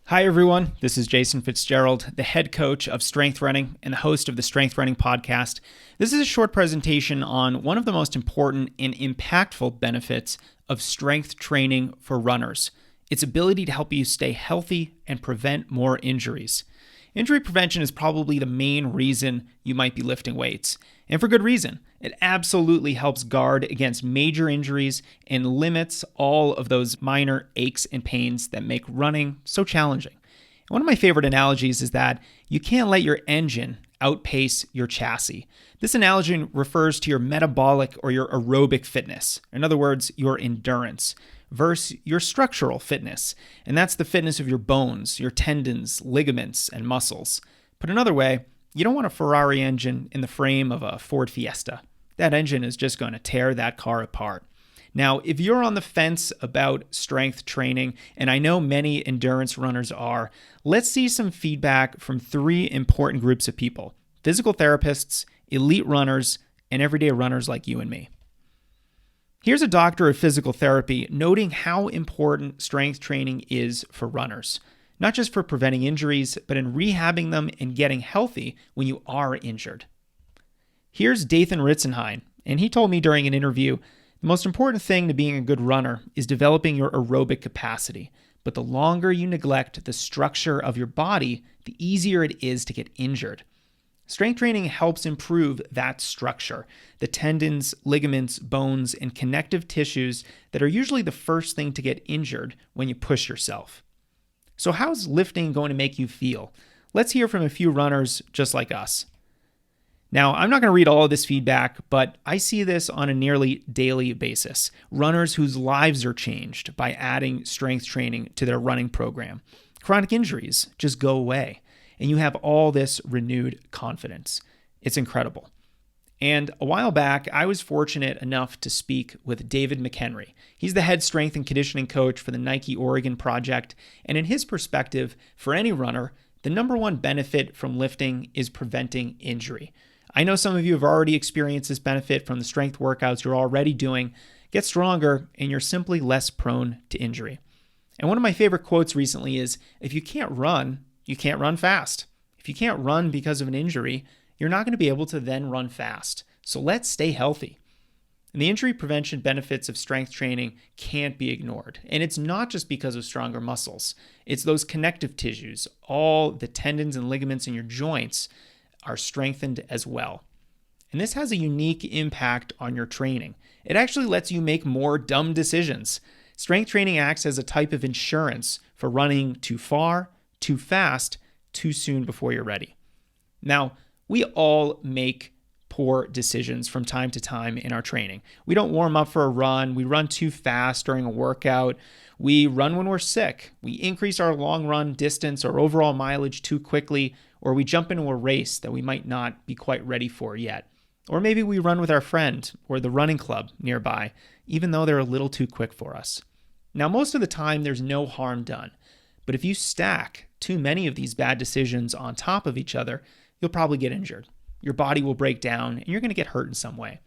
Hi everyone, this is Jason Fitzgerald, the head coach of Strength Running and the host of the Strength Running podcast. This is a short presentation on one of the most important and impactful benefits of strength training for runners: its ability to help you stay healthy and prevent more injuries. Injury prevention is probably the main reason you might be lifting weights, and for good reason. It absolutely helps guard against major injuries and limits all of those minor aches and pains that make running so challenging. And one of my favorite analogies is that you can't let your engine outpace your chassis. This analogy refers to your metabolic or your aerobic fitness, in other words, your endurance, versus your structural fitness, and that's the fitness of your bones, your tendons, ligaments, and muscles. Put another way, you don't want a Ferrari engine in the frame of a Ford Fiesta. That engine is just going to tear that car apart. Now, if you're on the fence about strength training, and I know many endurance runners are, let's see some feedback from three important groups of people: physical therapists, elite runners, and everyday runners like you and me. Here's a doctor of physical therapy noting how important strength training is for runners, not just for preventing injuries, but in rehabbing them and getting healthy when you are injured. Here's Dathan Ritzenhein, and he told me during an interview, the most important thing to being a good runner is developing your aerobic capacity, but the longer you neglect the structure of your body, the easier it is to get injured. Strength training helps improve that structure, the tendons, ligaments, bones, and connective tissues that are usually the first thing to get injured when you push yourself. So how's lifting going to make you feel? Let's hear from a few runners just like us. Now, I'm not going to read all of this feedback, but I see this on a nearly daily basis. Runners whose lives are changed by adding strength training to their running program. Chronic injuries just go away, and you have all this renewed confidence. It's incredible. And a while back, I was fortunate enough to speak with David McHenry. He's the head strength and conditioning coach for the Nike Oregon Project, and in his perspective, for any runner, the number one benefit from lifting is preventing injury. I know some of you have already experienced this benefit from the strength workouts you're already doing. Get stronger, and you're simply less prone to injury. And one of my favorite quotes recently is, if you can't run, you can't run fast. If you can't run because of an injury, you're not going to be able to then run fast. So let's stay healthy. And the injury prevention benefits of strength training can't be ignored. And it's not just because of stronger muscles. It's those connective tissues. All the tendons and ligaments in your joints are strengthened as well. And this has a unique impact on your training. It actually lets you make more dumb decisions. Strength training acts as a type of insurance for running too far, too fast, too soon before you're ready. Now, we all make poor decisions from time to time in our training. We don't warm up for a run. We run too fast during a workout. We run when we're sick. We increase our long run distance or overall mileage too quickly, or we jump into a race that we might not be quite ready for yet. Or maybe we run with our friend or the running club nearby, even though they're a little too quick for us. Now, most of the time, there's no harm done. But if you stack too many of these bad decisions on top of each other, you'll probably get injured. Your body will break down, and you're going to get hurt in some way.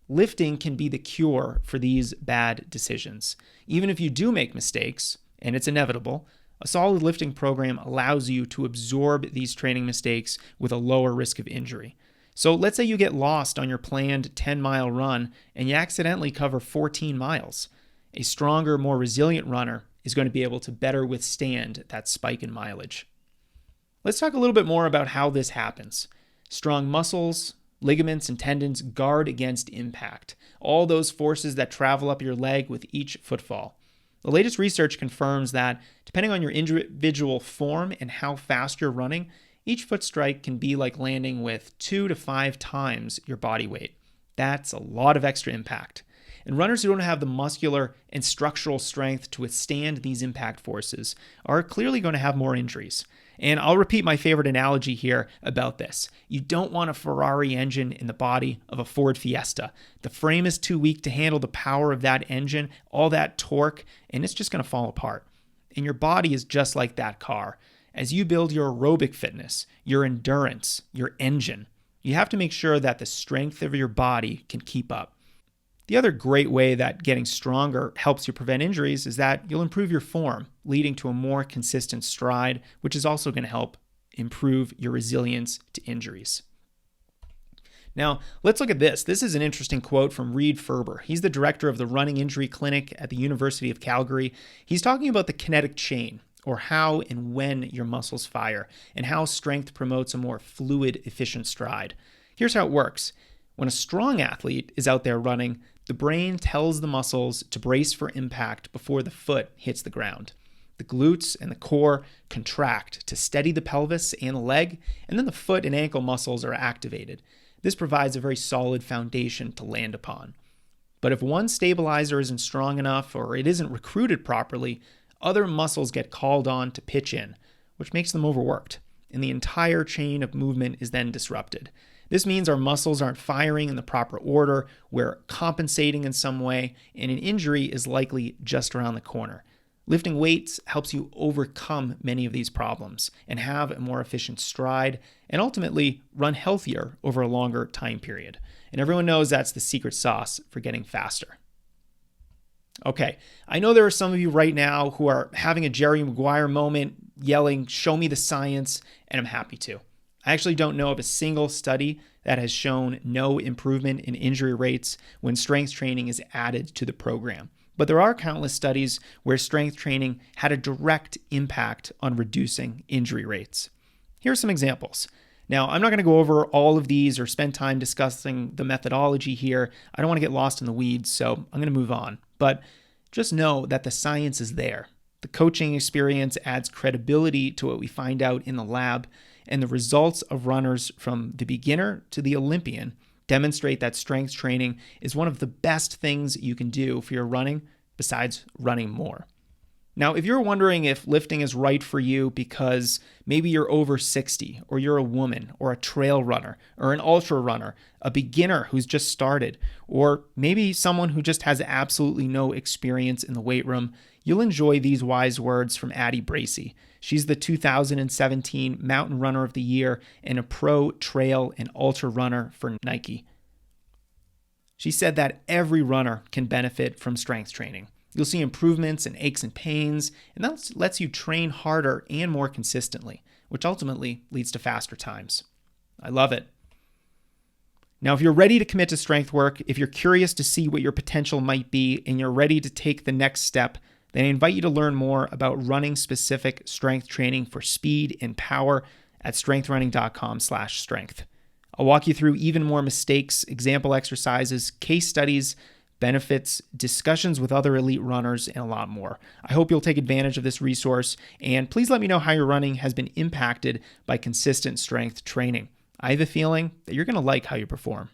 Lifting can be the cure for these bad decisions. Even if you do make mistakes, and it's inevitable, a solid lifting program allows you to absorb these training mistakes with a lower risk of injury. So let's say you get lost on your planned 10-mile run and you accidentally cover 14 miles. A stronger, more resilient runner is going to be able to better withstand that spike in mileage. Let's talk a little bit more about how this happens. Strong muscles, ligaments, and tendons guard against impact, all those forces that travel up your leg with each footfall. The latest research confirms that, depending on your individual form and how fast you're running, each foot strike can be like landing with 2 to 5 times your body weight. That's a lot of extra impact. And runners who don't have the muscular and structural strength to withstand these impact forces are clearly going to have more injuries. And I'll repeat my favorite analogy here about this. You don't want a Ferrari engine in the body of a Ford Fiesta. The frame is too weak to handle the power of that engine, all that torque, and it's just going to fall apart. And your body is just like that car. As you build your aerobic fitness, your endurance, your engine, you have to make sure that the strength of your body can keep up. The other great way that getting stronger helps you prevent injuries is that you'll improve your form, leading to a more consistent stride, which is also going to help improve your resilience to injuries. Now, let's look at this. This is an interesting quote from Reed Ferber. He's the director of the Running Injury Clinic at the University of Calgary. He's talking about the kinetic chain, or how and when your muscles fire, and how strength promotes a more fluid, efficient stride. Here's how it works. When a strong athlete is out there running, the brain tells the muscles to brace for impact before the foot hits the ground. The glutes and the core contract to steady the pelvis and the leg, and then the foot and ankle muscles are activated. This provides a very solid foundation to land upon. But if one stabilizer isn't strong enough or it isn't recruited properly, other muscles get called on to pitch in, which makes them overworked, and the entire chain of movement is then disrupted. This means our muscles aren't firing in the proper order, we're compensating in some way, and an injury is likely just around the corner. Lifting weights helps you overcome many of these problems and have a more efficient stride and ultimately run healthier over a longer time period. And everyone knows that's the secret sauce for getting faster. Okay, I know there are some of you right now who are having a Jerry Maguire moment, yelling, "Show me the science," and I'm happy to. I actually don't know of a single study that has shown no improvement in injury rates when strength training is added to the program. But there are countless studies where strength training had a direct impact on reducing injury rates. Here are some examples. Now, I'm not going to go over all of these or spend time discussing the methodology here. I don't want to get lost in the weeds, so I'm going to move on. But just know that the science is there. The coaching experience adds credibility to what we find out in the lab, and the results of runners from the beginner to the Olympian demonstrate that strength training is one of the best things you can do for your running besides running more. Now, if you're wondering if lifting is right for you because maybe you're over 60, or you're a woman, or a trail runner, or an ultra runner, a beginner who's just started, or maybe someone who just has absolutely no experience in the weight room, you'll enjoy these wise words from Addie Bracey. She's the 2017 Mountain Runner of the Year and a pro trail and ultra runner for Nike. She said that every runner can benefit from strength training. You'll see improvements in aches and pains, and that lets you train harder and more consistently, which ultimately leads to faster times. I love it. Now, if you're ready to commit to strength work, if you're curious to see what your potential might be, and you're ready to take the next step, then I invite you to learn more about running-specific strength training for speed and power at strengthrunning.com/strength. I'll walk you through even more mistakes, example exercises, case studies, benefits, discussions with other elite runners, and a lot more. I hope you'll take advantage of this resource, and please let me know how your running has been impacted by consistent strength training. I have a feeling that you're going to like how you perform.